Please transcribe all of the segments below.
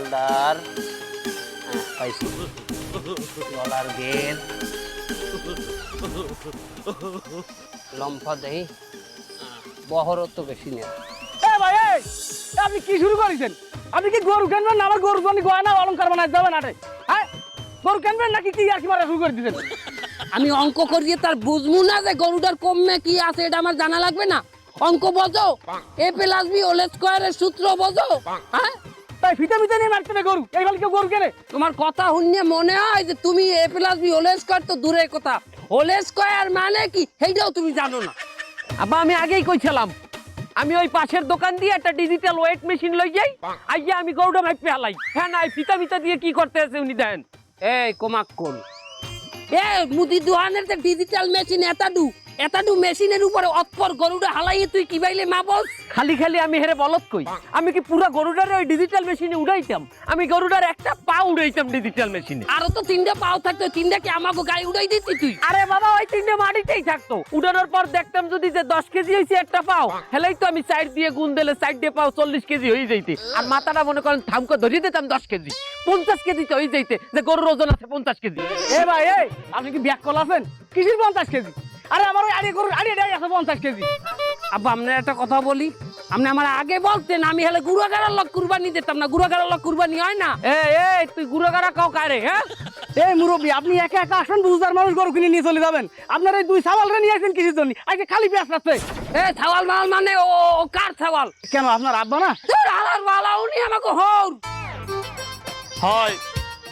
Shoulder পাইছি গলার গের লম্ফ দেহি বহরত তো বেশি নেই। ভাই আপনি কি শুরু করেছেন? আপনি কি গরু কিনবেন না আমার গরু জন্য গয়না অলঙ্কার বানায় যাবেন আটে? হ্যাঁ গরু কিনবেন নাকি কি আর কি মারা শুরু করে দিয়েছেন? আমি অঙ্ক করিয়ে তার বুঝবো না যে গরুটার কমে কি আছে এটা আমার জানা লাগবে না? অঙ্ক বোঝো, a + b হোল স্কয়ারের সূত্র বোঝো? হ্যাঁ তাই ফিতে ফিতে নিয়ে মারতে না গরু, এই বলে কেউ গরু কেনে? তোমার কথা শুনে মনে হয় যে তুমি a + b হোল স্কয়ার তো দূরের কথা, হোল স্কয়ার মানে কি সেইটাও তুমি জানো না। আব্বা আমি আগেই কইছিলাম আমি ওই পাশের দোকান দিয়ে একটা ডিজিটাল ওয়েট মেশিন লই যাই, আইয়া আমি গরুটা মাইপে হালাই। হ্যাঁ না ফিতা ফিতা দিয়ে কি করতে আছে উনি দেন। এই কমাক কোন এ মুদি দোকানের যে ডিজিটাল মেশিন এতাডু মেশিনের উপরে অতপর গরুটা হালাই তুই কি বাইলে মাপস? খালি খালি আমি হেরে বলত কই, আমি কি পুরো গরুটারে ওই ডিজিটাল মেশিনে উড়াইতাম? আমি গরুটার একটা পা উড়াইতাম ডিজিটাল মেশিনে। আরো তো 3টা পাও থাকতো, 3টা কি আমাকে গায়ে উড়াই দিতি তুই? আরে বাবা ওই 3টে মাটিতেই থাকতো, উড়ানোর পর দেখতাম যদি যে 10 কেজি হইছে একটা পাও, হেলাই তো আমি সাইড দিয়ে গুণ দিলে সাইড দিয়ে পাও 40 কেজি হয়ে যাইতে। আর মাথাটা মনে করেন থামকে ধরিয়ে দিতাম 10 কেজি, 50 কেজি তো হয়ে যাইতে, যে গরুর ওজন আছে 50 কেজি। ভাই আপনি কি ব্যাক কল আছেন? কিসের 50 কেজি? আরে আমার ওই আড়ি গরুর আড়ি আছে 50 কেজি। আব্বা আপনার একটা কথা বলি, আপনি আমার আগে বলতেন আমি হলে গুড়াগাড়ার লোক কুরবানি দিতাম না। গুড়াগাড়ার লোক কুরবানি হয় না। এই তুই গুড়াগাড়া কাও কারে? হ্যাঁ এই মুরব্বী আপনি একা একা আসেন, বুঝদার মানুষ গরু কিনে নিয়ে চলে যাবেন। আপনার এই 2 ছাওয়ালরে নিয়ে আসেন কিসের জন্য? আজকে খালি পেঁয়াজ রাখছে। ছাওয়াল মাল মানে ও কার ছাওয়াল? কেন আপনার আব্বা না? হালার বালা উনি আমাকে হর হয়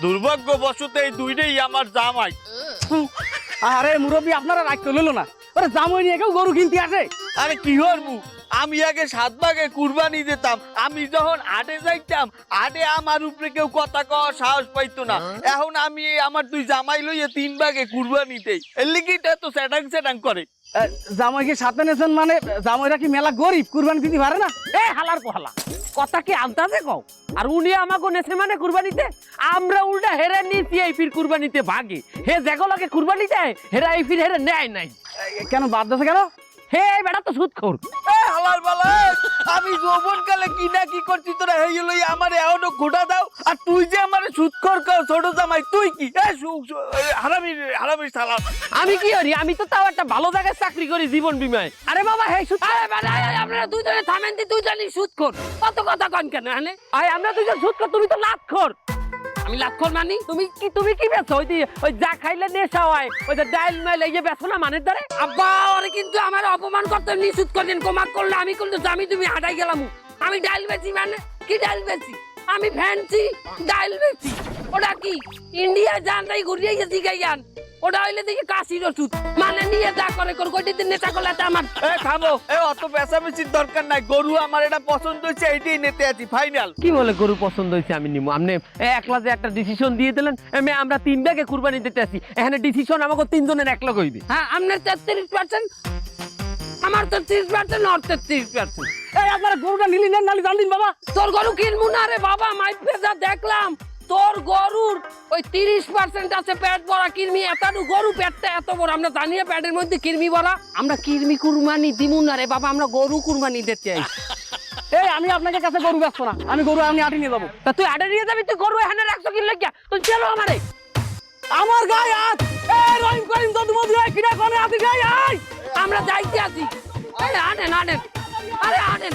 দুর্ভাগ্যবশত এই দুইটাই আমার জামাই। আরে মুরব্বী আপনারা রাখতে লইল না, ওরে জামাই নিয়ে কেউ গরু কিনতে আসে? আরে কি হরবু, আমি আগে 7 ভাগে কুরবানি দিতাম। আমি যখন আটে যাইতাম, আটে আমার উপরে কেউ কথা কওয়ার সাহস পাইতো না। এখন আমি আমার 2 জামাই লইয়ে 3 ভাগে কুরবানি দেই, এর লিগিটা তো সেটাং করে। জামাইকে সাথে নেছেন মানে জামাইরা কি মেলা গরিব, কুরবানি দিতে পারে না? হালার পোহালা কথা কি আন্দাজে কও? আর উনি আমাকে নেছে মানে কুরবানিতে, আমরা উল্টা হেরে নিয়েছি এই ফির কুরবানিতে ভাগে। হে যেগুলোকে কুরবানি দেয় হেরা এই ফির হেরে নেয় নাই। কেন বাদ দিয়েছে কেন? হে বেটা তো সুদখোর। হালার বালা, আমি যৌবন কালে কি না কি করছি তোরা হয়ে লই আমার এখনো ঘোটা দাও। আর তুই যে আমার সুদখোর কর ছোট জামাই, তুই কি হারামি শালা। আমি কি করি? আমি তো তাও একটা ভালো জায়গায় চাকরি করি জীবন বীমায়। আরে বাবা হে সুদ, আপনারা দুজনে থামেন, দুজনই সুদখোর। কত কথা কন কেন? হ্যাঁ আমরা দুজন সুদখোর, তুমি তো লাখখোর। আমি লাখখোর মানি? তুমি কি বেছো? ওই যা খাইলে নেশা হয়, ওই যে ডাইল মাইল এই যে বেছো না মানের দ্বারে। আব্বা ওরে কিন্তু আমার অপমান করতে নিষেধ করলেন। কমাক করলে আমি কিন্তু আমি তুমি হাঁটাই গেলাম। আমি ডাইল বেচি মানে কি? ডাইল বেচি আমি ফ্যান্সি ডাইল বেচি। ওটা কি ইন্ডিয়া যান তাই ঘুরিয়ে গেছি গাইয়ান? ওটা হইলে দেখি কাশির ওষুধ মানে নিয়ে যা করে কোটিতে নেশা করলে আমার। থামো, অত পেঁচামেচির দরকার নাই। গরু আমার এটা পছন্দ হয়েছে, এইটাই নিতে আছি ফাইনাল। কি বলে গরু পছন্দ হয়েছে আমি নিবো? আপনি একলা যে একটা ডিসিশন দিয়ে দিলেন, আমরা 3 ভাগে কুরবানি দিতে আছি, এখানে ডিসিশন আমাকে 3 জনের এক লগ হইবে। হ্যাঁ আপনার 33%, আমার 33%, ওর 33%। আপনারা গরুটা নিলি নেন নালি জানদিন বাবা। তোর গরু কিনবো না রে বাবা, মাইপে যা দেখলাম তোর গরুর ওই 30% আছে পেট ভরা কৃমি। এতটু গরু পেটটা এত বড়, আমরা জানিয়ে পেটের মধ্যে কৃমি ভরা। আমরা কৃমি কুরবানি দিমু না রে বাবা, আমরা গরু কুরবানি দিতে চাই। আমি আপনাকে কাছে গরু বেচবো না, আমি গরু আমি আটি নিয়ে যাবো। তা তুই আডে নিয়ে যাবি? তুই গরু এখানে রাখছো কি লাগিয়া? তুই চলো আমারে আমার গায়ে হাত। রহিম করিম তো তুমি কিনা কোনে আতি গায়ে আয়। আমরা যাইতে আছি। আনেন আরে আনেন।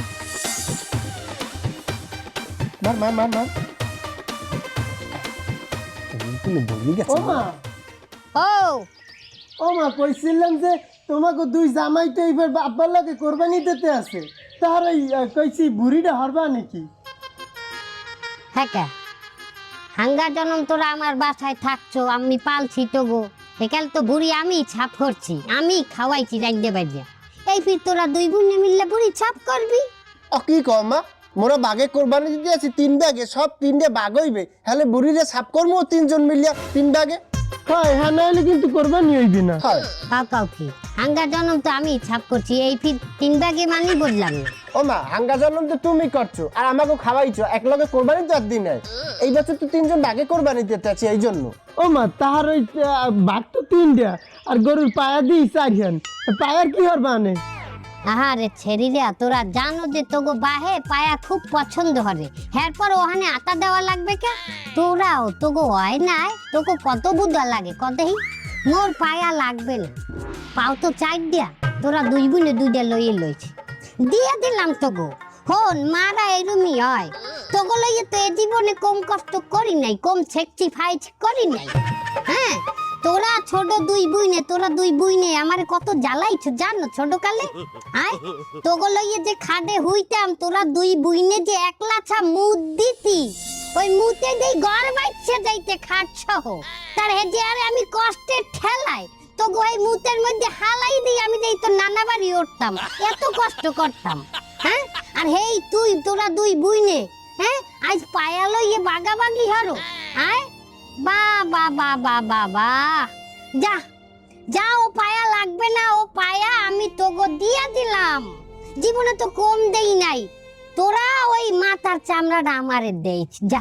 মার ও মা কইছিলাম যে তোমাকে 2 জামাই তো এইবার আব্বার লাগে কোরবানি দিতে আছে, তার কইছি বুড়িটা হরবা নাকি? হ্যাঁ হাঙ্গা জনম তোরা আমার বাসায় থাকছো, আমি পালছি তো গো। সেকাল তো বুড়ি আমি ছাপ করছি, আমি খাওয়াইছি রাইন্দে বাইরে। এই ফির তোরা 2 বোনে মিললে বুড়ি ছাপ করবি? ও কি কও মা, মোরা বাগে কোরবানি দিতে আছি 3 ভাগে, সব 3টে ভাগ হইবে, হলে বুড়িরে ছাপ করবো 3 জন মিলিয়া 3 ভাগে। হ্যাঁ নাহলে কিন্তু কোরবানি হইবে না। কাউ কি হাঙ্গা জনম তো আমি ছাপ করছি, এই ফির 3 ভাগে মানি বললাম না। ও মা হাঙ্গা জন্ম তো তুমি করছো আর আমাকে খাওয়াইছো, এক লগে কোরবানি তো আর দিন নাই। এই বছর তো 3 জন ভাগে কোরবানি দিতে আছি এই জন্য। ও মা তাহার ওই ভাগ তো 3টা আর গরুর পায়া দিই 4 পায়ার কি হরবা নে? আহারে ছেড়ি রে, তোরা জানো যে তোগো বাহে পায়া খুব পছন্দ হরে, এরপর ওখানে আটা দেওয়া লাগবে কে? তোরাও তোগো হয় নাই, তোকে কত বুদ্ধা লাগে কতই। মোর পায়া লাগবে না, পাও তো চাই দিয়া, তোরা দুই বোনে দুইটা লইয়ে লইছে, দিয়ে দিলাম তোগো। হন মারা এরুমি হয়, তোগো লইয়ে তো এ জীবনে কম কষ্ট করি নাই, কম স্যাক্রিফাইস করি নাই। হ্যাঁ, তোরা ছোট দুই বুইনে, তোরা দুই বুইনে আমারে কত জ্বালাইছো জানো ছোট কালে। আয় তোগো লইয়ে যে খাদে হইতাম, তোরা দুই বুইনে যে একলা ছা মুদ দিতি, ওই মুতে দেই ঘর বাইছে যাইতে খাট সহ, তার হেজে আরে আমি কষ্টে ঠেলাই তোগো এই মুতের মধ্যে হালাই দিই, আমি দেই তো নানা বাড়ি উঠতাম, এত কষ্ট করতাম। হ্যাঁ, আর হেই তুই তোরা দুই বুইনে, হ্যাঁ আজ পায়া লইয়ে বাগাবাগি হারো। আয় বা বা বা বা বা বা, যা যা, ও পায়া লাগবে না, ও পায়া আমি তোগো দিয়া দিলাম, জীবনে তো কম দেই নাই, তোরা ওই মাথার চামড়াটা আমারে দেইছ, যা।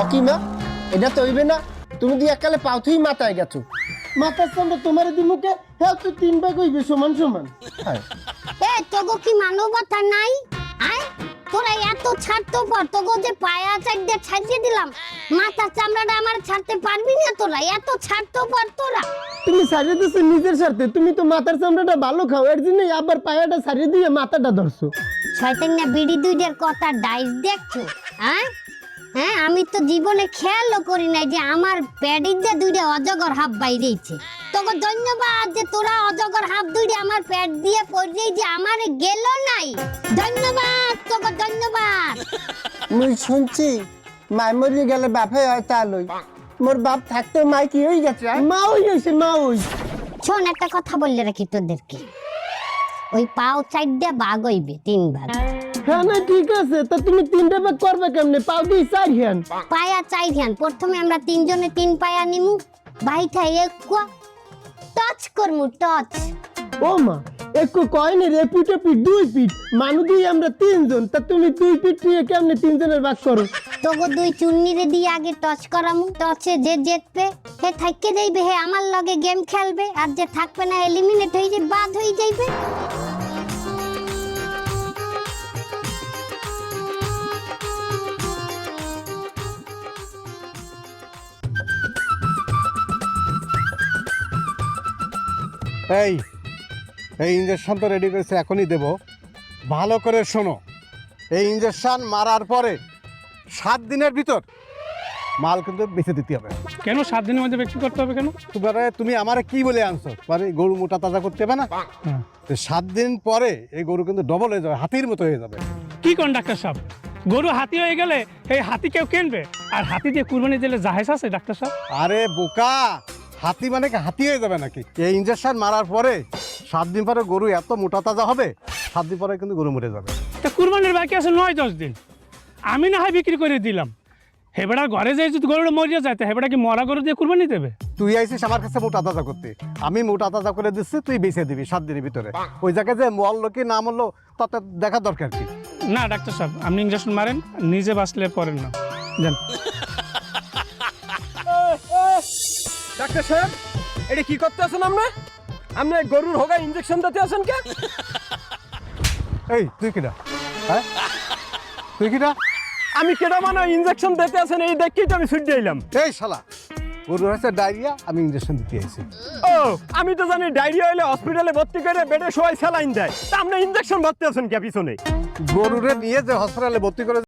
অকিমা, এটা তো হইবে না, তুমি দিয়ে একালে পাউথুই মাথায় গেছো। মাথার সামনে তোমার দিমুকে, হ্যাঁ তো 3 ভাগ হইবে সমান সমান। হ্যাঁ, এ তোগো কি মানবতা নাই? আয় তোরা এত ছাড়তো পর, তোগো যে পায়া চাইতে ছাড়িয়ে দিলাম, মাথার চামড়াটা আমার ছাড়তে পারবি না তোরা, এত ছাড়তো পর তোরা। তুমি সারিয়ে দিছো নিজের স্বার্থে, তুমি তো মাথার চামড়াটা ভালো খাও, এর জন্য আবার পায়াটা সারিয়ে দিয়ে মাথাটা ধরছো। শয়তান্না বিড়ি দুইটার কথা ডাইস দেখছো? হ্যাঁ হ্যাঁ, আমি তো জীবনে খেয়ালও করি নাই যে আমার প্যাডির যে দুইটা অজগর হাফ বাইরেছে। তোকে ধন্যবাদ যে তোরা অজগর হাফ দুইটা আমার প্যাড দিয়ে পড়লেই যে আমারে গেল নাই, ধন্যবাদ তোকে, ধন্যবাদ। মুই শুনছি মাই মরিয়ে গেলে বাপে হয় তা লই, মোর বাপ থাকতে মাই কি হয়ে গেছে? মা হই গেছে, মা হই। শোন, একটা কথা বললে রাখি তোদেরকে, ওই পাও চাইডা বাঘ হইবে 3 ভাগ। হ্যাঁ না ঠিক আছে, তা তুমি 3টা ভাগ করবে কেমনে? পাও দিয়ে 4 হ্যান। পায়া চাই ধ্যান, প্রথমে আমরা 3 জনে 3 পায়া নিমু, বাইটা একুয়া টাচ করমু, টাচ। ও মা, একটু কয়নি রে, পিঠে পিঠ 2 পিঠ, মানু দিই আমরা 3 জন, তা তুমি 2 পিঠ নিয়ে কেমনে 3 জনের ভাগ করো? তোগো 2 চুন্নিরে দিয়ে আগে টচ করামু, টচে যে জিতবে হে থাককে যাইবে, হে আমার লগে গেম খেলবে, আর যে থাকবে না এলিমিনেট হয়ে যাবে, বাদ হয়ে যাইবে। এই এই ইঞ্জেকশন তো রেডি করেছে, এখনই দেব, ভালো করে শোনো। এই ইঞ্জেকশন মারার পরে 7 দিনের ভিতর মাল কিন্তু বেঁচে দিতে হবে। কেন 7 দিনের মধ্যে বিক্রি করতে হবে কেন? তুমি আমারে কি বলে আনছো? মানে গরু মোটা তাজা করতে হবে না? তো 7 দিন পরে এই গরু কিন্তু ডবল হয়ে যাবে, হাতির মতো হয়ে যাবে। কি কোন ডাক্তার সাহেব, গরু হাতি হয়ে গেলে এই হাতি কেউ কিনবে? আর হাতি দিয়ে কুরবানি দিলে জাহেজ আছে ডাক্তার সাহেব? আরে বোকা, হাতি মানে কি হাতি হয়ে যাবে নাকি? এই ইঞ্জেকশন মারার পরে 7 দিন পরে গরু এত মোটা তাজা হবে, 7 দিন পরে কিন্তু গরু মরে যাবে। তা কুরবানির বাকি আছে 9-10 দিন, আমি না হয় বিক্রি করে দিলাম, হেবেড়ার ঘরে যাই যদি গরুটা মরিয়া যায়, হেবেড়া কি মরা গরু দিয়ে কুরবানি দেবে? তুই আইছিস আমার কাছে মোটা তাজা করতে, আমি মোটা তাজা করে দিচ্ছি, তুই বেঁচে দিবি 7 দিনের ভিতরে। ওই জায়গায় যে মরলো কি না মরলো তাতে দেখার দরকার কি? না ডাক্তার সাহেব, আপনি ইঞ্জেকশন মারেন, নিজে বাঁচলে পড়েন না, জান। ডাক্তার সাহেব, এটা কি করতে আছেন আপনি? আপনি গরুর হোগা ইঞ্জেকশন দিতে আছেন কে? এই তুই কিনা, হ্যাঁ তুই কিনা? আমি কেডা মানে ইঞ্জেকশন দিতে আছেন এই দেখেই তো আমি ছুটে এলাম। এই শালা, গরু হয়েছে ডায়রিয়া, আমি ইঞ্জেকশন দিতে আইছি। ও, আমি তো জানি ডায়রিয়া হলে হসপিটালে ভর্তি করে বেডে সবাই স্যালাইন দেয়, তা আপনি ইঞ্জেকশন ভর্তি আছেন কে পিছনে? গরুরে নিয়ে যে হসপিটালে ভর্তি করে